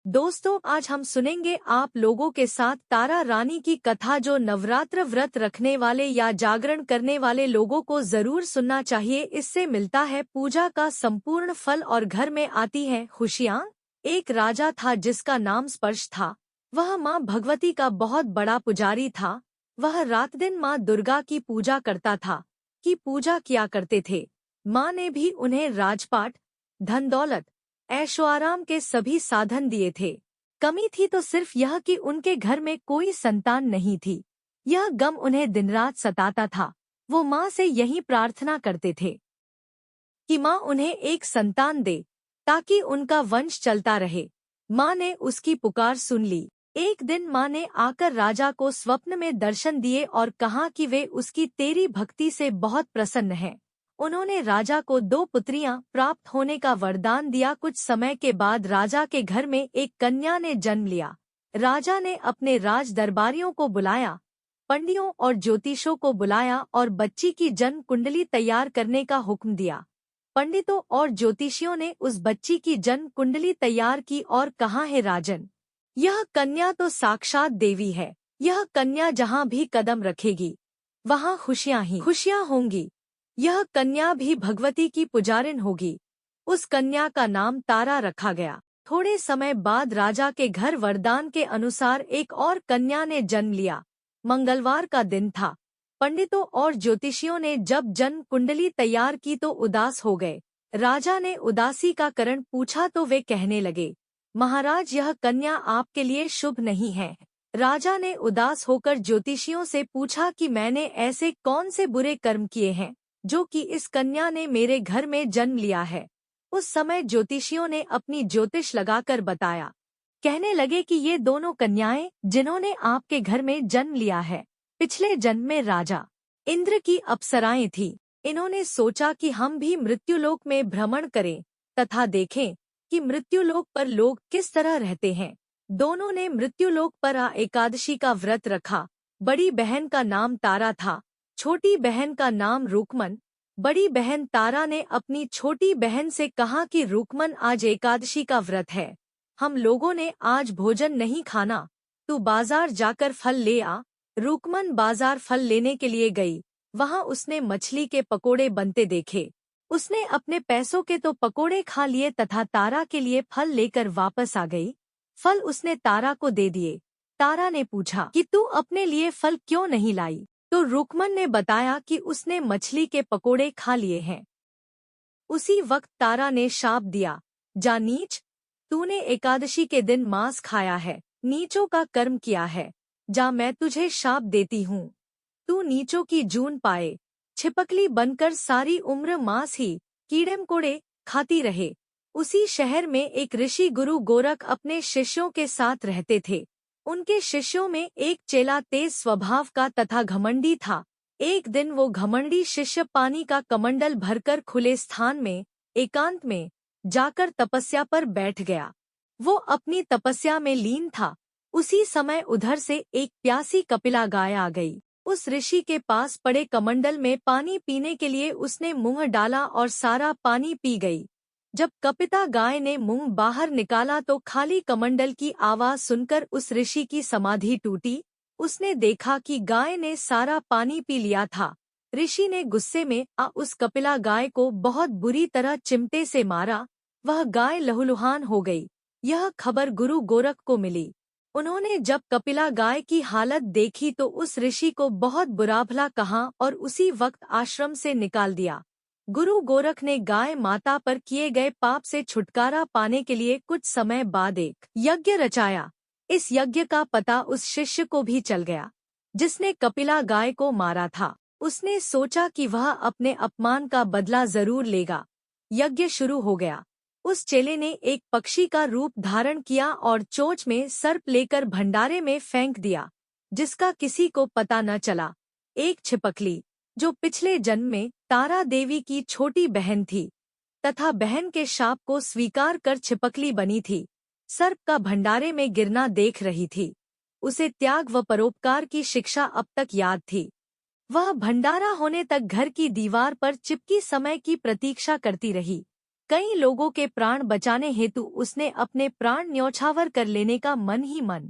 दोस्तों, आज हम सुनेंगे आप लोगों के साथ तारा रानी की कथा, जो नवरात्र व्रत रखने वाले या जागरण करने वाले लोगों को जरूर सुनना चाहिए। इससे मिलता है पूजा का संपूर्ण फल और घर में आती है खुशियाँ। एक राजा था जिसका नाम स्पर्श था। वह माँ भगवती का बहुत बड़ा पुजारी था। वह रात दिन माँ दुर्गा की पूजा करता था। पूजा किया करते थे। माँ ने भी उन्हें राजपाट, धन दौलत, ऐशो आराम के सभी साधन दिए थे। कमी थी तो सिर्फ यह कि उनके घर में कोई संतान नहीं थी। यह गम उन्हें दिन रात सताता था। वो माँ से यही प्रार्थना करते थे कि माँ उन्हें एक संतान दे ताकि उनका वंश चलता रहे। माँ ने उसकी पुकार सुन ली। एक दिन माँ ने आकर राजा को स्वप्न में दर्शन दिए और कहा कि वे उसकी तेरी भक्ति से बहुत प्रसन्न हैं। उन्होंने राजा को 2 पुत्रियां प्राप्त होने का वरदान दिया। कुछ समय के बाद राजा के घर में एक कन्या ने जन्म लिया। राजा ने अपने राज दरबारियों को बुलाया, पंडितों और ज्योतिषों को बुलाया और बच्ची की जन्म कुंडली तैयार करने का हुक्म दिया। पंडितों और ज्योतिषियों ने उस बच्ची की जन्म कुंडली तैयार की और कहा, है राजन, यह कन्या तो साक्षात देवी है। यह कन्या जहाँ भी कदम रखेगी वहाँ खुशियाँ ही खुशियाँ होंगी। यह कन्या भी भगवती की पुजारिन होगी। उस कन्या का नाम तारा रखा गया। थोड़े समय बाद राजा के घर वरदान के अनुसार एक और कन्या ने जन्म लिया। मंगलवार का दिन था। पंडितों और ज्योतिषियों ने जब जन्म कुंडली तैयार की तो उदास हो गए। राजा ने उदासी का कारण पूछा तो वे कहने लगे, महाराज, यह कन्या आपके लिए शुभ नहीं है। राजा ने उदास होकर ज्योतिषियों से पूछा कि मैंने ऐसे कौन से बुरे कर्म किए हैं जो कि इस कन्या ने मेरे घर में जन्म लिया है। उस समय ज्योतिषियों ने अपनी ज्योतिष लगाकर बताया। कहने लगे कि ये दोनों कन्याएं जिन्होंने आपके घर में जन्म लिया है, पिछले जन्म में राजा इंद्र की अप्सराएं थी। इन्होंने सोचा कि हम भी मृत्युलोक में भ्रमण करें तथा देखें कि मृत्युलोक पर लोग किस तरह रहते हैं। दोनों ने मृत्युलोक पर एकादशी का व्रत रखा। बड़ी बहन का नाम तारा था, छोटी बहन का नाम रुकमन। बड़ी बहन तारा ने अपनी छोटी बहन से कहा कि रुकमन, आज एकादशी का व्रत है, हम लोगों ने आज भोजन नहीं खाना, तू बाजार जाकर फल ले आ। रुकमन बाजार फल लेने के लिए गई। वहां उसने मछली के पकोड़े बनते देखे। उसने अपने पैसों के तो पकोड़े खा लिए तथा तारा के लिए फल लेकर वापस आ गई। फल उसने तारा को दे दिए। तारा ने पूछा कि तू अपने लिए फल क्यों नहीं लाई? तो रुकमन ने बताया कि उसने मछली के पकोड़े खा लिए हैं। उसी वक्त तारा ने शाप दिया, जा नीच, तूने एकादशी के दिन मांस खाया है, नीचों का कर्म किया है। जा, मैं तुझे शाप देती हूँ, तू नीचों की जून पाए। छिपकली बनकर सारी उम्र मांस ही कीड़े मकोड़े खाती रहे। उसी शहर में एक ऋषि गुरु गोरख अपने शिष्यों के साथ रहते थे। उनके शिष्यों में एक चेला तेज स्वभाव का तथा घमंडी था। एक दिन वो घमंडी शिष्य पानी का कमंडल भरकर खुले स्थान में एकांत में जाकर तपस्या पर बैठ गया। वो अपनी तपस्या में लीन था। उसी समय उधर से एक प्यासी कपिला गाय आ गई। उस ऋषि के पास पड़े कमंडल में पानी पीने के लिए उसने मुंह डाला और सारा पानी पी गई। जब कपिता गाय ने मुंह बाहर निकाला तो खाली कमंडल की आवाज सुनकर उस ऋषि की समाधि टूटी। उसने देखा कि गाय ने सारा पानी पी लिया था। ऋषि ने गुस्से में उस कपिला गाय को बहुत बुरी तरह चिमटे से मारा। वह गाय लहूलुहान हो गई। यह खबर गुरु गोरख को मिली। उन्होंने जब कपिला गाय की हालत देखी तो उस ऋषि को बहुत बुरा भला कहा और उसी वक्त आश्रम से निकाल दिया। गुरु गोरख ने गाय माता पर किए गए पाप से छुटकारा पाने के लिए कुछ समय बाद एक यज्ञ रचाया। इस यज्ञ का पता उस शिष्य को भी चल गया जिसने कपिला गाय को मारा था। उसने सोचा कि वह अपने अपमान का बदला जरूर लेगा। यज्ञ शुरू हो गया। उस चेले ने एक पक्षी का रूप धारण किया और चोंच में सर्प लेकर भंडारे में फेंक दिया, जिसका किसी को पता न चला। एक छिपकली, जो पिछले जन्म में तारा देवी की छोटी बहन थी तथा बहन के शाप को स्वीकार कर छिपकली बनी थी, सर्प का भंडारे में गिरना देख रही थी। उसे त्याग व परोपकार की शिक्षा अब तक याद थी। वह भंडारा होने तक घर की दीवार पर चिपकी समय की प्रतीक्षा करती रही। कई लोगों के प्राण बचाने हेतु उसने अपने प्राण न्यौछावर कर लेने का मन ही मन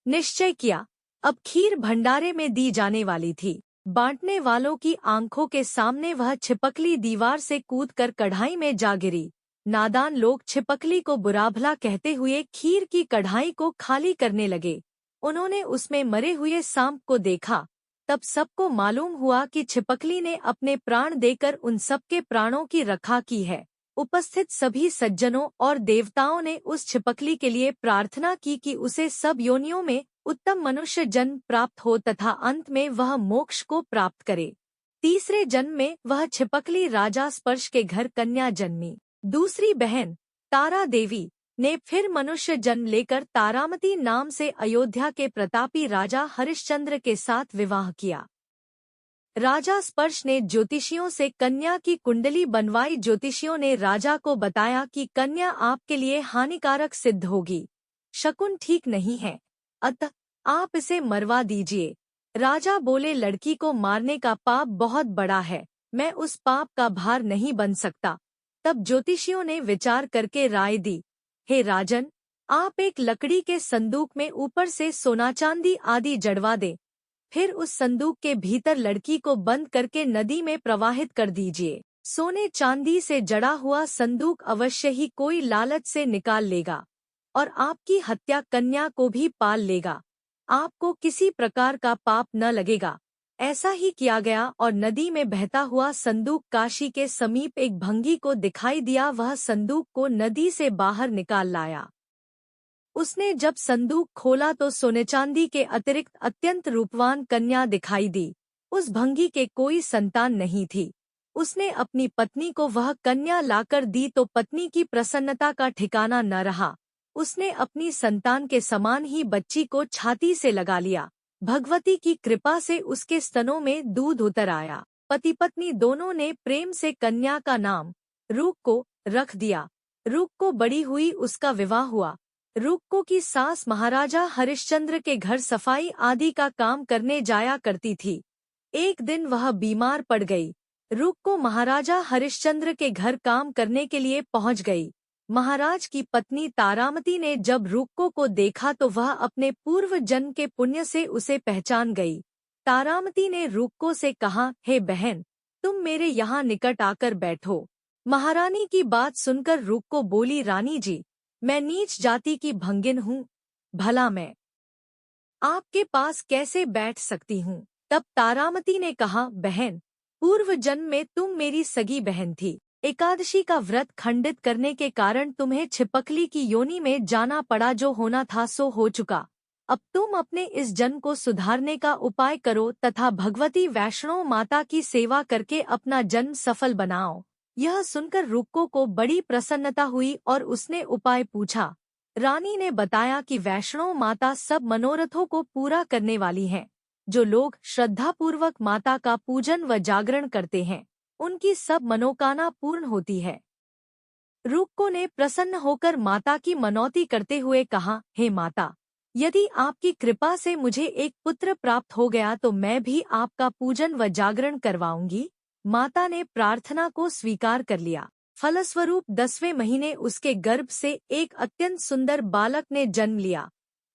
निश्चय किया। अब खीर भंडारे में दी जाने वाली थी। बांटने वालों की आंखों के सामने वह छिपकली दीवार से कूदकर कढ़ाई में जा गिरी। नादान लोग छिपकली को बुरा-भला कहते हुए खीर की कढ़ाई को खाली करने लगे। उन्होंने उसमें मरे हुए सांप को देखा। तब सबको मालूम हुआ कि छिपकली ने अपने प्राण देकर उन सबके प्राणों की रक्षा की है। उपस्थित सभी सज्जनों और देवताओं ने उस छिपकली के लिए प्रार्थना की कि उसे सब योनियों में उत्तम मनुष्य जन्म प्राप्त हो तथा अंत में वह मोक्ष को प्राप्त करे। तीसरे जन्म में वह छिपकली राजा स्पर्श के घर कन्या जन्मी। दूसरी बहन तारा देवी ने फिर मनुष्य जन्म लेकर तारामती नाम से अयोध्या के प्रतापी राजा हरिश्चंद्र के साथ विवाह किया। राजा स्पर्श ने ज्योतिषियों से कन्या की कुंडली बनवाई। ज्योतिषियों ने राजा को बताया कि कन्या आपके लिए हानिकारक सिद्ध होगी, शकुन ठीक नहीं है, अतः आप इसे मरवा दीजिए। राजा बोले, लड़की को मारने का पाप बहुत बड़ा है, मैं उस पाप का भार नहीं बन सकता। तब ज्योतिषियों ने विचार करके राय दी, हे राजन, आप एक लकड़ी के संदूक में ऊपर से सोना चांदी आदि जड़वा दें, फिर उस संदूक के भीतर लड़की को बंद करके नदी में प्रवाहित कर दीजिए। सोने चांदी से जड़ा हुआ संदूक अवश्य ही कोई लालच से निकाल लेगा और आपकी हत्या कन्या को भी पाल लेगा। आपको किसी प्रकार का पाप न लगेगा। ऐसा ही किया गया और नदी में बहता हुआ संदूक काशी के समीप एक भंगी को दिखाई दिया। वह संदूक को नदी से बाहर निकाल लाया। उसने जब संदूक खोला तो सोने चांदी के अतिरिक्त अत्यंत रूपवान कन्या दिखाई दी। उस भंगी के कोई संतान नहीं थी। उसने अपनी पत्नी को वह कन्या लाकर दी तो पत्नी की प्रसन्नता का ठिकाना न रहा। उसने अपनी संतान के समान ही बच्ची को छाती से लगा लिया। भगवती की कृपा से उसके स्तनों में दूध उतर आया। पति पत्नी दोनों ने प्रेम से कन्या का नाम रूक को रख दिया। रूक को बड़ी हुई उसका विवाह हुआ। रूक की सास महाराजा हरिश्चंद्र के घर सफाई आदि का काम करने जाया करती थी। एक दिन वह बीमार पड़ गई। रूक को महाराजा हरिश्चंद्र के घर काम करने के लिए पहुंच गई। महाराज की पत्नी तारामती ने जब रूक को देखा तो वह अपने पूर्व जन्म के पुण्य से उसे पहचान गई। तारामती ने रूक से कहा, हे बहन, तुम मेरे यहाँ निकट आकर बैठो। महारानी की बात सुनकर रूक को बोली, रानी जी, मैं नीच जाति की भंगिन हूँ, भला मैं आपके पास कैसे बैठ सकती हूँ। तब तारामती ने कहा, बहन, पूर्व जन्म में तुम मेरी सगी बहन थी। एकादशी का व्रत खंडित करने के कारण तुम्हें छिपकली की योनि में जाना पड़ा। जो होना था सो हो चुका। अब तुम अपने इस जन्म को सुधारने का उपाय करो तथा भगवती वैष्णो माता की सेवा करके अपना जन्म सफल बनाओ। यह सुनकर रूक को बड़ी प्रसन्नता हुई और उसने उपाय पूछा। रानी ने बताया कि वैष्णो माता सब मनोरथों को पूरा करने वाली हैं। जो लोग श्रद्धापूर्वक माता का पूजन व जागरण करते हैं, उनकी सब मनोकामना पूर्ण होती है। रूक ने प्रसन्न होकर माता की मनौती करते हुए कहा, हे माता, यदि आपकी कृपा से मुझे एक पुत्र प्राप्त हो गया तो मैं भी आपका पूजन व जागरण करवाऊंगी। माता ने प्रार्थना को स्वीकार कर लिया। फलस्वरूप 10वें महीने उसके गर्भ से एक अत्यंत सुंदर बालक ने जन्म लिया।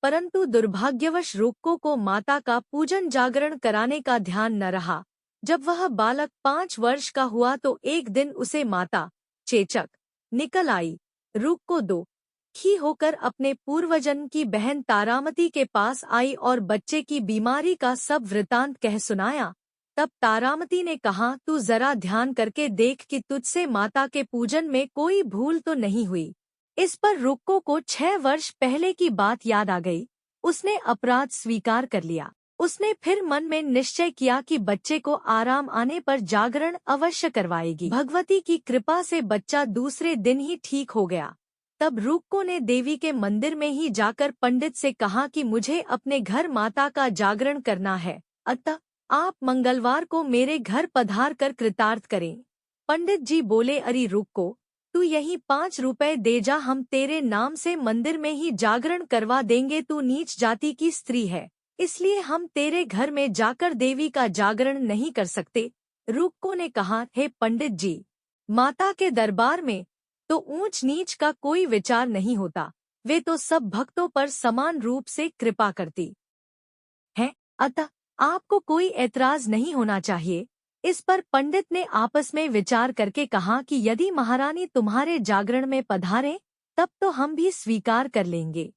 परंतु दुर्भाग्यवश रूक को माता का पूजन जागरण कराने का ध्यान न रहा। जब वह बालक 5 वर्ष का हुआ तो एक दिन उसे माता चेचक निकल आई। रूक को दुखी होकर अपने पूर्वजन्म की बहन तारामती के पास आई और बच्चे की बीमारी का सब वृतांत कह सुनाया। तब तारामती ने कहा, तू जरा ध्यान करके देख कि तुझसे माता के पूजन में कोई भूल तो नहीं हुई। इस पर रूक को 6 वर्ष पहले की बात याद आ गई। उसने अपराध स्वीकार कर लिया। उसने फिर मन में निश्चय किया कि बच्चे को आराम आने पर जागरण अवश्य करवाएगी। भगवती की कृपा से बच्चा दूसरे दिन ही ठीक हो गया। तब रूक ने देवी के मंदिर में ही जाकर पंडित से कहा कि मुझे अपने घर माता का जागरण करना है, अतः आप मंगलवार को मेरे घर पधार कर कृतार्थ करें। पंडित जी बोले, अरे रूक, तू यही 5 रुपए दे जा, हम तेरे नाम से मंदिर में ही जागरण करवा देंगे। तू नीच जाति की स्त्री है, इसलिए हम तेरे घर में जाकर देवी का जागरण नहीं कर सकते। रूक ने कहा, हे पंडित जी, माता के दरबार में तो ऊंच नीच का कोई विचार नहीं होता, वे तो सब भक्तों पर समान रूप से कृपा करती है, अतः आपको कोई ऐतराज नहीं होना चाहिए। इस पर पंडित ने आपस में विचार करके कहा कि यदि महारानी तुम्हारे जागरण में पधारे तब तो हम भी स्वीकार कर लेंगे।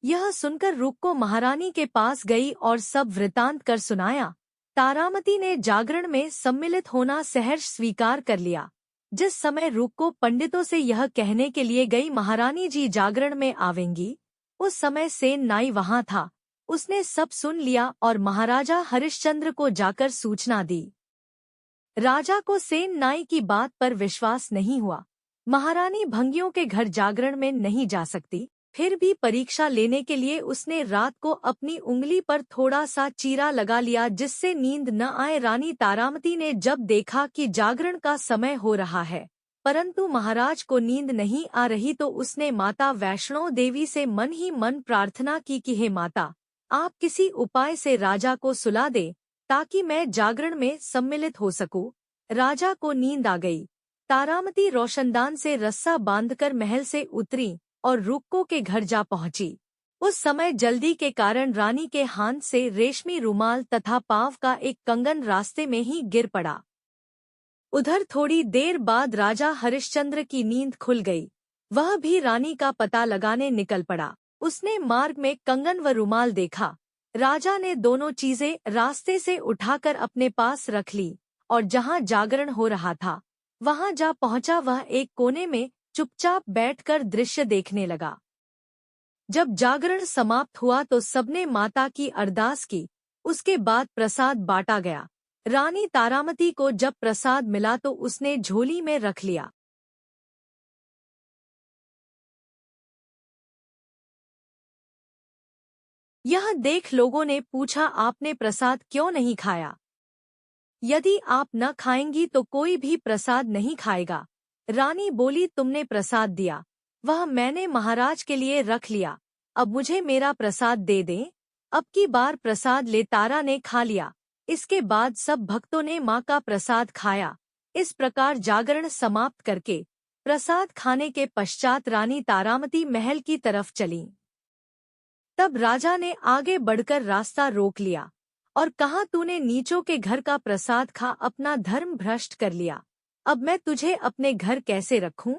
यह सुनकर रुक्को महारानी के पास गई और सब वृतांत कर सुनाया। तारामती ने जागरण में सम्मिलित होना सहर्ष स्वीकार कर लिया। जिस समय रुक्को पंडितों से यह कहने के लिए गई महारानी जी जागरण में आवेंगी, उस समय सेन नाई वहां था। उसने सब सुन लिया और महाराजा हरिश्चंद्र को जाकर सूचना दी। राजा को सेन नाई की बात पर विश्वास नहीं हुआ। महारानी भंगियों के घर जागरण में नहीं जा सकती, फिर भी परीक्षा लेने के लिए उसने रात को अपनी उंगली पर थोड़ा सा चीरा लगा लिया जिससे नींद न आए। रानी तारामती ने जब देखा कि जागरण का समय हो रहा है परंतु महाराज को नींद नहीं आ रही तो उसने माता वैष्णो देवी से मन ही मन प्रार्थना की कि हे माता, आप किसी उपाय से राजा को सुला दे ताकि मैं जागरण में सम्मिलित हो सकूं। राजा को नींद आ गई। तारामती रोशनदान से रस्सा बांधकर महल से उतरी और रुक्को के घर जा पहुंची। उस समय जल्दी के कारण रानी के हाथ से रेशमी रुमाल तथा पाव का एक कंगन रास्ते में ही गिर पड़ा। उधर थोड़ी देर बाद राजा हरिश्चंद्र की नींद खुल गई। वह भी रानी का पता लगाने निकल पड़ा। उसने मार्ग में कंगन व रुमाल देखा। राजा ने दोनों चीजें रास्ते से उठाकर अपने पास रख ली और जहां जागरण हो रहा था वहां जा पहुंचा। वह एक कोने में चुपचाप बैठकर दृश्य देखने लगा। जब जागरण समाप्त हुआ तो सबने माता की अरदास की। उसके बाद प्रसाद बांटा गया। रानी तारामती को जब प्रसाद मिला तो उसने झोली में रख लिया। यह देख लोगों ने पूछा, आपने प्रसाद क्यों नहीं खाया? यदि आप न खाएंगी तो कोई भी प्रसाद नहीं खाएगा। रानी बोली, तुमने प्रसाद दिया, वह मैंने महाराज के लिए रख लिया, अब मुझे मेरा प्रसाद दे दें। अब की बार प्रसाद ले तारा ने खा लिया। इसके बाद सब भक्तों ने माँ का प्रसाद खाया। इस प्रकार जागरण समाप्त करके प्रसाद खाने के पश्चात रानी तारामती महल की तरफ चली। तब राजा ने आगे बढ़कर रास्ता रोक लिया और कहा, तूने नीचों के घर का प्रसाद खा अपना धर्म भ्रष्ट कर लिया। अब मैं तुझे अपने घर कैसे रखूं?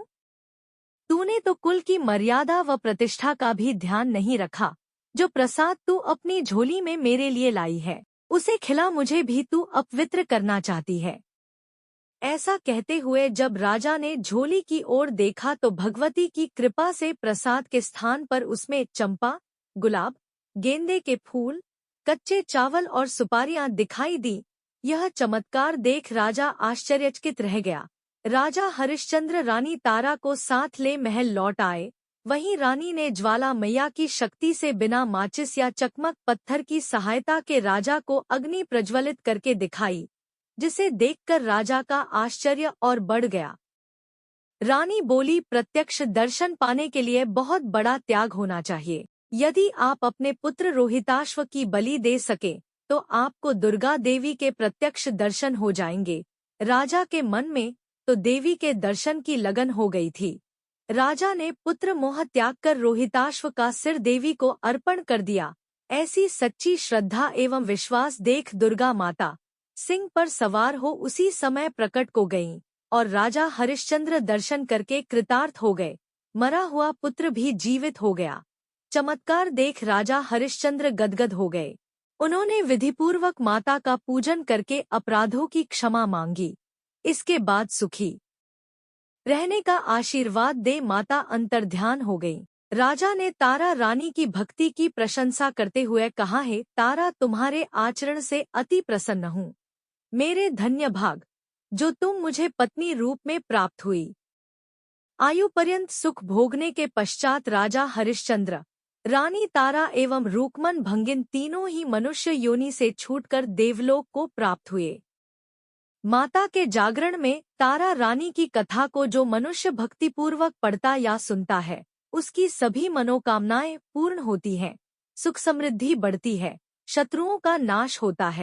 तूने तो कुल की मर्यादा व प्रतिष्ठा का भी ध्यान नहीं रखा। जो प्रसाद तू अपनी झोली में मेरे लिए लाई है उसे खिला, मुझे भी तू अपवित्र करना चाहती है। ऐसा कहते हुए जब राजा ने झोली की ओर देखा तो भगवती की कृपा से प्रसाद के स्थान पर उसमें चंपा, गुलाब, गेंदे के फूल, कच्चे चावल और सुपारियां दिखाई दी। यह चमत्कार देख राजा आश्चर्यचकित रह गया। राजा हरिश्चंद्र रानी तारा को साथ ले महल लौट आए। वहीं रानी ने ज्वाला मैया की शक्ति से बिना माचिस या चकमक पत्थर की सहायता के राजा को अग्नि प्रज्वलित करके दिखाई, जिसे देखकर राजा का आश्चर्य और बढ़ गया। रानी बोली, प्रत्यक्ष दर्शन पाने के लिए बहुत बड़ा त्याग होना चाहिए। यदि आप अपने पुत्र रोहिताश्व की बलि दे सके तो आपको दुर्गा देवी के प्रत्यक्ष दर्शन हो जाएंगे। राजा के मन में तो देवी के दर्शन की लगन हो गई थी। राजा ने पुत्र मोह त्याग कर रोहिताश्व का सिर देवी को अर्पण कर दिया। ऐसी सच्ची श्रद्धा एवं विश्वास देख दुर्गा माता सिंह पर सवार हो उसी समय प्रकट को गईं और राजा हरिश्चंद्र दर्शन करके कृतार्थ हो गए। मरा हुआ पुत्र भी जीवित हो गया। चमत्कार देख राजा हरिश्चंद्र गदगद हो गए। उन्होंने विधिपूर्वक माता का पूजन करके अपराधों की क्षमा मांगी। इसके बाद सुखी रहने का आशीर्वाद दे माता अंतर्ध्यान हो गई। राजा ने तारा रानी की भक्ति की प्रशंसा करते हुए कहा, है तारा, तुम्हारे आचरण से अति प्रसन्न हूँ। मेरे धन्य भाग जो तुम मुझे पत्नी रूप में प्राप्त हुई। आयु पर्यंत सुख भोगने के पश्चात राजा हरिश्चंद्र, रानी तारा एवं रूकमन भंगिन तीनों ही मनुष्य योनि से छूटकर देवलोक को प्राप्त हुए। माता के जागरण में तारा रानी की कथा को जो मनुष्य भक्तिपूर्वक पढ़ता या सुनता है उसकी सभी मनोकामनाएं पूर्ण होती हैं, सुख समृद्धि बढ़ती है, शत्रुओं का नाश होता है।